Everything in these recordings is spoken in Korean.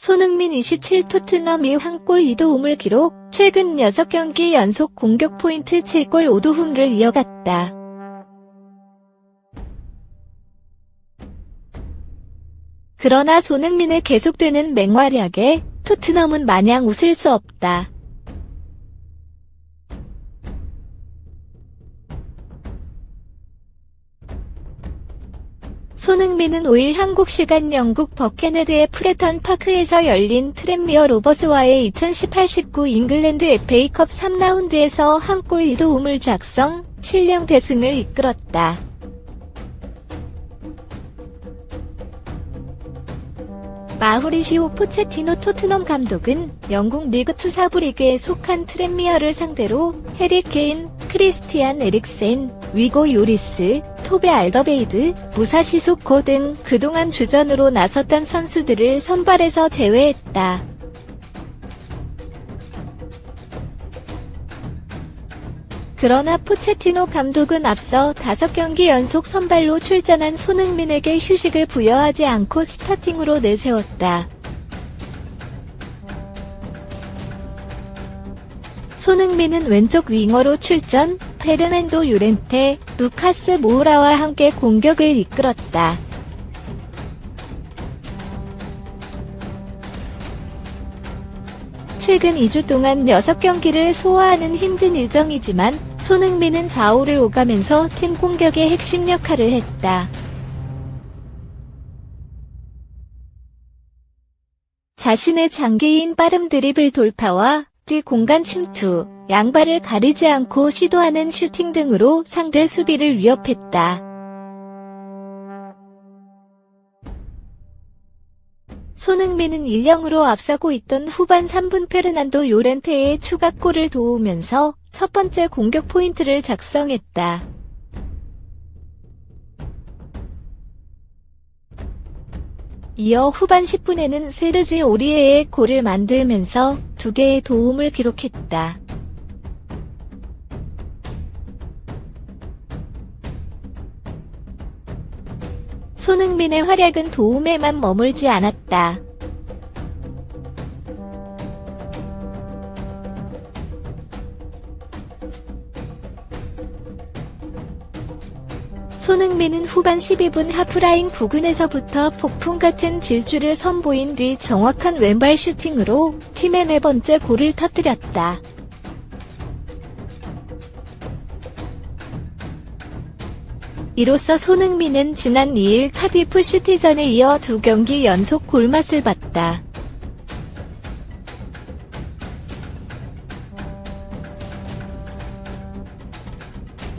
손흥민 27 토트넘이 한 골 2도움을 기록, 최근 6경기 연속 공격 포인트 7골 5도움을 이어갔다. 그러나 손흥민의 계속되는 맹활약에 토트넘은 마냥 웃을 수 없다. 손흥민은 5일 한국 시간 영국 버켄헤드의 프레턴 파크에서 열린 트렌미어 로버스와의 2018-19 잉글랜드 FA컵 3라운드에서 한 골 2도움을 작성, 7령 대승을 이끌었다. 마우리시오 포체티노 토트넘 감독은 영국 리그2 사부 리그에 속한 트렌미어를 상대로 해리 케인, 크리스티안 에릭센, 위고 요리스, 토베 알더베이드, 무사 시소코 등 그동안 주전으로 나섰던 선수들을 선발에서 제외했다. 그러나 포체티노 감독은 앞서 5경기 연속 선발로 출전한 손흥민에게 휴식을 부여하지 않고 스타팅으로 내세웠다. 손흥민은 왼쪽 윙어로 출전, 페르난도 요렌테, 루카스 모우라와 함께 공격을 이끌었다. 최근 2주 동안 6경기를 소화하는 힘든 일정이지만 손흥민은 좌우를 오가면서 팀 공격의 핵심 역할을 했다. 자신의 장기인 빠름 드리블 돌파와 뒤 공간 침투, 양발을 가리지 않고 시도하는 슈팅 등으로 상대 수비를 위협했다. 손흥민은 1-0으로 앞서고 있던 후반 3분 페르난도 요렌테의 추가골을 도우면서 첫 번째 공격 포인트를 작성했다. 이어 후반 10분에는 세르지 오리에의 골을 만들면서 2개의 도움을 기록했다. 손흥민의 활약은 도움에만 머물지 않았다. 손흥민은 후반 12분 하프라인 부근에서부터 폭풍 같은 질주를 선보인 뒤 정확한 왼발 슈팅으로 팀의 4번째 골을 터뜨렸다. 이로써 손흥민은 지난 2일 카디프 시티전에 이어 2경기 연속 골맛을 봤다.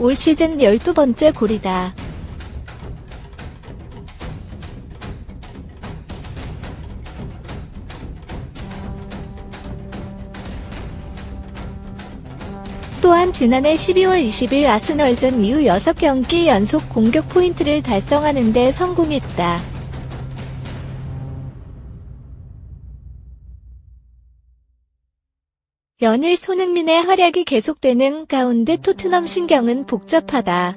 올 시즌 12번째 골이다. 또한 지난해 12월 20일 아스널전 이후 6경기 연속 공격 포인트를 달성하는 데 성공했다. 연일 손흥민의 활약이 계속되는 가운데 토트넘 신경은 복잡하다.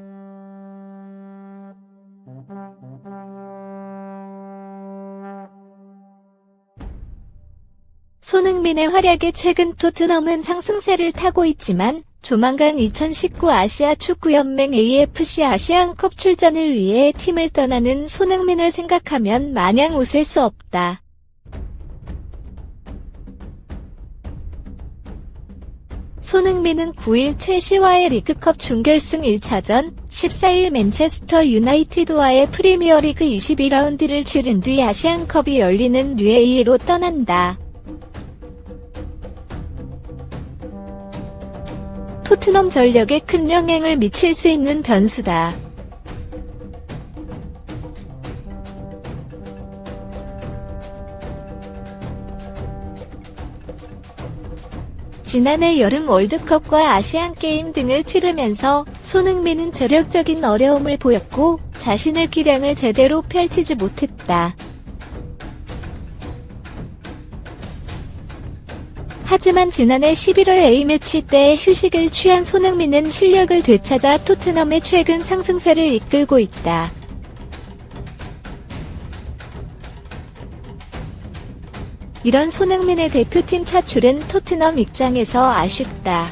손흥민의 활약에 최근 토트넘은 상승세를 타고 있지만 조만간 2019 아시아 축구연맹 AFC 아시안컵 출전을 위해 팀을 떠나는 손흥민을 생각하면 마냥 웃을 수 없다. 손흥민은 9일 첼시와의 리그컵 준결승 1차전, 14일 맨체스터 유나이티드와의 프리미어리그 22라운드를 치른 뒤 아시안컵이 열리는 UAE로 떠난다. 토트넘 전력에 큰 영향을 미칠 수 있는 변수다. 지난해 여름 월드컵과 아시안게임 등을 치르면서 손흥민은 재력적인 어려움을 보였고 자신의 기량을 제대로 펼치지 못했다. 하지만 지난해 11월 A매치 때 휴식을 취한 손흥민은 실력을 되찾아 토트넘의 최근 상승세를 이끌고 있다. 이런 손흥민의 대표팀 차출은 토트넘 입장에서 아쉽다.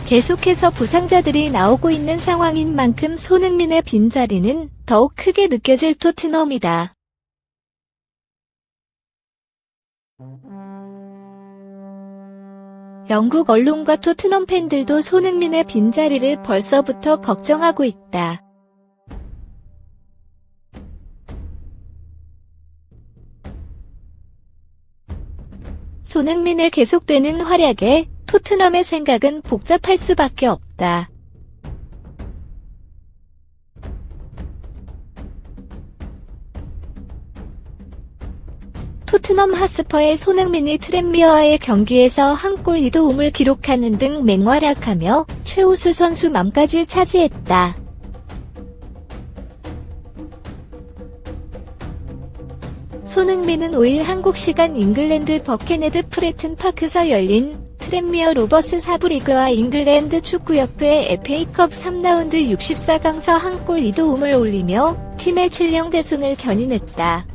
계속해서 부상자들이 나오고 있는 상황인 만큼 손흥민의 빈자리는 더욱 크게 느껴질 토트넘이다. 영국 언론과 토트넘 팬들도 손흥민의 빈자리를 벌써부터 걱정하고 있다. 손흥민의 계속되는 활약에 토트넘의 생각은 복잡할 수밖에 없다. 토트넘 핫스퍼의 손흥민이 트랜미어와의 경기에서 한 골 2도움을 기록하는 등 맹활약하며 최우수 선수 맘까지 차지했다. 손흥민은 5일 한국 시간 잉글랜드 버케네드 프레튼 파크에서 열린 트랜미어 로버스 4부 리그와 잉글랜드 축구협회 FA컵 3라운드 64강서 한 골 2도움을 올리며 팀의 7령 대승을 견인했다.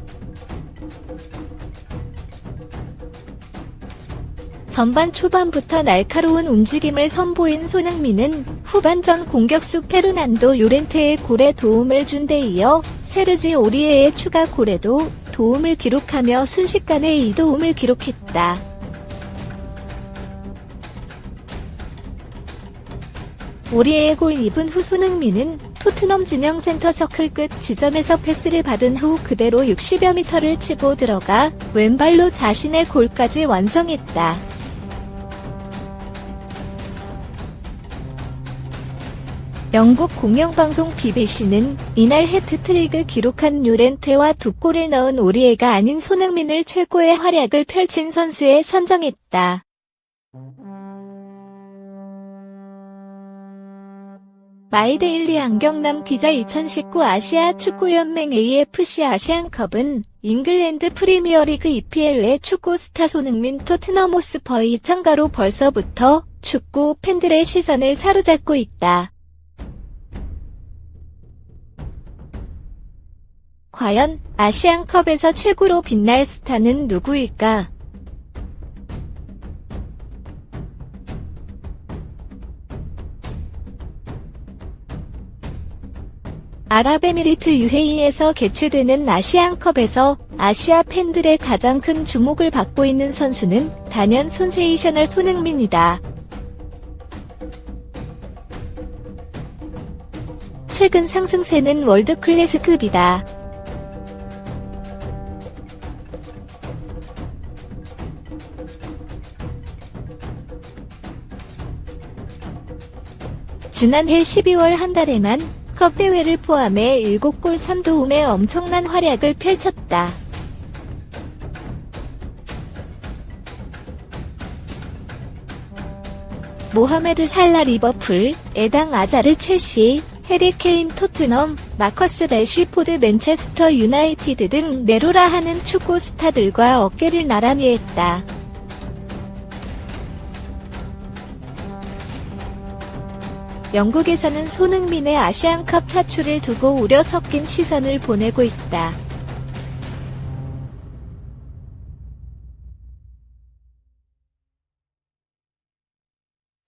전반 초반부터 날카로운 움직임을 선보인 손흥민은 후반전 공격수 페르난도 요렌테의 골에 도움을 준 데 이어 세르지 오리에의 추가 골에도 도움을 기록하며 순식간에 2도움을 기록했다. 오리에의 골 2분 후 손흥민은 토트넘 진영 센터 서클 끝 지점에서 패스를 받은 후 그대로 60여 미터를 치고 들어가 왼발로 자신의 골까지 완성했다. 영국 공영방송 BBC는 이날 해트트릭을 기록한 요렌테와 2골을 넣은 오리에가 아닌 손흥민을 최고의 활약을 펼친 선수에 선정했다. 마이데일리 안경남 기자 2019 아시아 축구연맹 AFC 아시안컵은 잉글랜드 프리미어리그 EPL의 축구 스타 손흥민 토트넘 호스퍼의 참가로 벌써부터 축구 팬들의 시선을 사로잡고 있다. 과연 아시안컵에서 최고로 빛날 스타는 누구일까? 아랍에미리트 UAE에서 개최되는 아시안컵에서 아시아 팬들의 가장 큰 주목을 받고 있는 선수는 단연 센세이셔널 손흥민이다. 최근 상승세는 월드클래스급이다. 지난해 12월 한 달에만 컵 대회를 포함해 7골 3도움의 엄청난 활약을 펼쳤다. 모하메드 살라 리버풀, 에당 아자르 첼시, 해리 케인 토트넘, 마커스 래쉬포드 맨체스터 유나이티드 등 내로라 하는 축구 스타들과 어깨를 나란히 했다. 영국에서는 손흥민의 아시안컵 차출을 두고 우려 섞인 시선을 보내고 있다.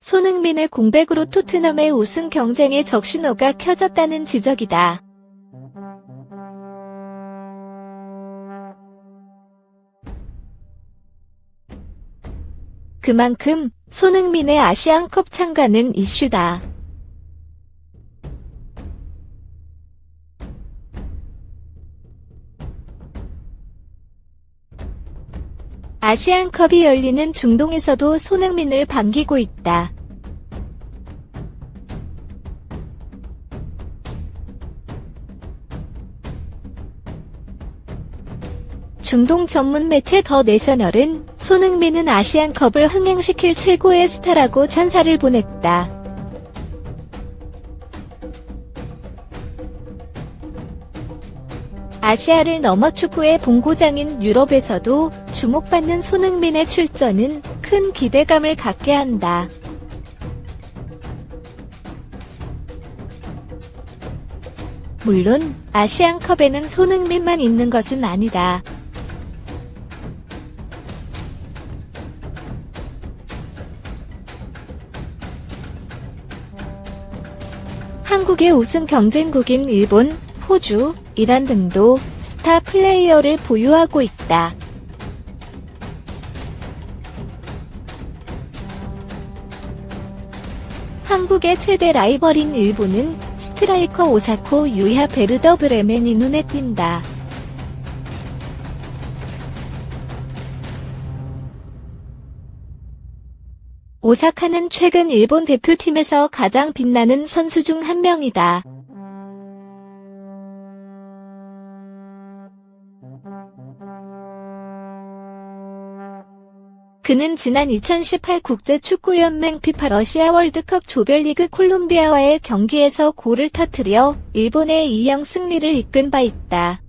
손흥민의 공백으로 토트넘의 우승 경쟁에 적신호가 켜졌다는 지적이다. 그만큼 손흥민의 아시안컵 참가는 이슈다. 아시안컵이 열리는 중동에서도 손흥민을 반기고 있다. 중동 전문 매체 더 내셔널은 손흥민은 아시안컵을 흥행시킬 최고의 스타라고 찬사를 보냈다. 아시아를 넘어 축구의 본고장인 유럽에서도 주목받는 손흥민의 출전은 큰 기대감을 갖게 한다. 물론 아시안컵에는 손흥민만 있는 것은 아니다. 한국의 우승 경쟁국인 일본, 호주, 이란 등도 스타 플레이어를 보유하고 있다. 한국의 최대 라이벌인 일본은 스트라이커 오사코 유야 베르더 브레멘이 눈에 띈다. 오사카는 최근 일본 대표팀에서 가장 빛나는 선수 중 한 명이다. 그는 지난 2018 국제축구연맹 FIFA 러시아 월드컵 조별리그 콜롬비아와의 경기에서 골을 터뜨려 일본의 2-0 승리를 이끈 바 있다.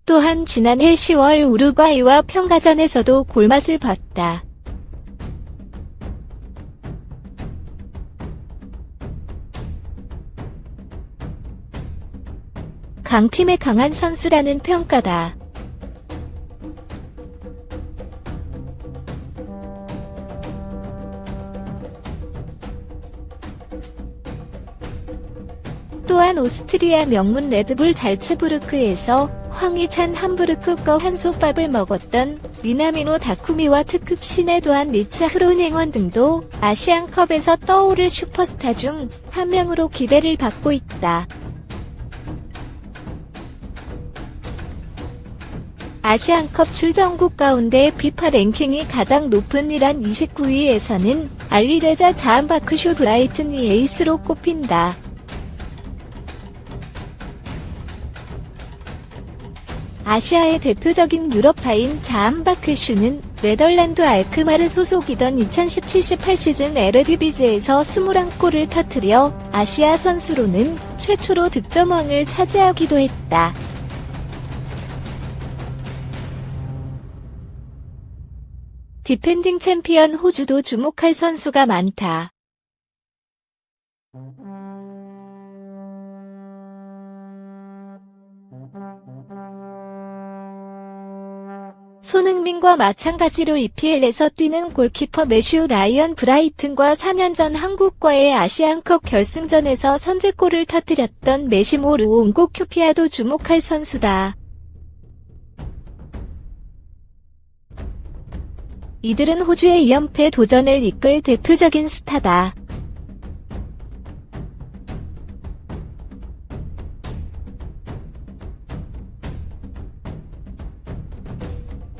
또한 지난해 10월 우루과이와 평가전에서도 골맛을 봤다. 강팀에 강한 선수라는 평가다. 또한 오스트리아 명문 레드불 잘츠부르크에서 황희찬 함부르크거 한솥밥을 먹었던 미나미노 다쿠미와 특급 신의 도한 리차 흐론행원 등도 아시안컵에서 떠오를 슈퍼스타 중 한 명으로 기대를 받고 있다. 아시안컵 출전국 가운데 FIFA 랭킹이 가장 높은 이란 29위에서는 알리레자 자한바크슈 브라이튼이 에이스로 꼽힌다. 아시아의 대표적인 유럽파인 자한바크슈는 네덜란드 알크마르 소속이던 2017-18 시즌 에르디비지에서 21골을 터뜨려 아시아 선수로는 최초로 득점왕을 차지하기도 했다. 디펜딩 챔피언 호주도 주목할 선수가 많다. 손흥민과 마찬가지로 EPL에서 뛰는 골키퍼 매슈 라이언 브라이튼과 4년 전 한국과의 아시안컵 결승전에서 선제골을 터뜨렸던 메시모 르옹고 큐피아도 주목할 선수다. 이들은 호주의 2연패 도전을 이끌 대표적인 스타다.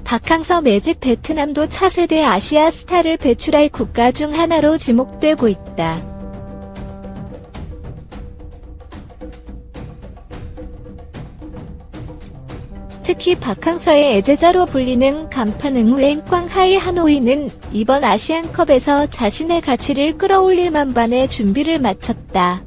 박항서 매직 베트남도 차세대 아시아 스타를 배출할 국가 중 하나로 지목되고 있다. 특히 박항서의 애제자로 불리는 간판 응우엔 꽝하이 하노이는 이번 아시안컵에서 자신의 가치를 끌어올릴 만반의 준비를 마쳤다.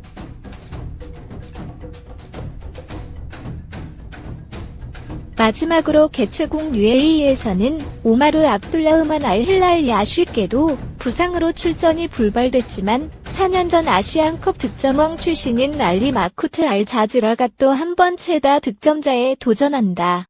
마지막으로 개최국 UAE에서는 오마르 압둘라흐만 알힐랄이 아쉽게도 부상으로 출전이 불발됐지만 4년 전 아시안컵 득점왕 출신인 알리 마쿠트 알 자즈라가 또 한 번 최다 득점자에 도전한다.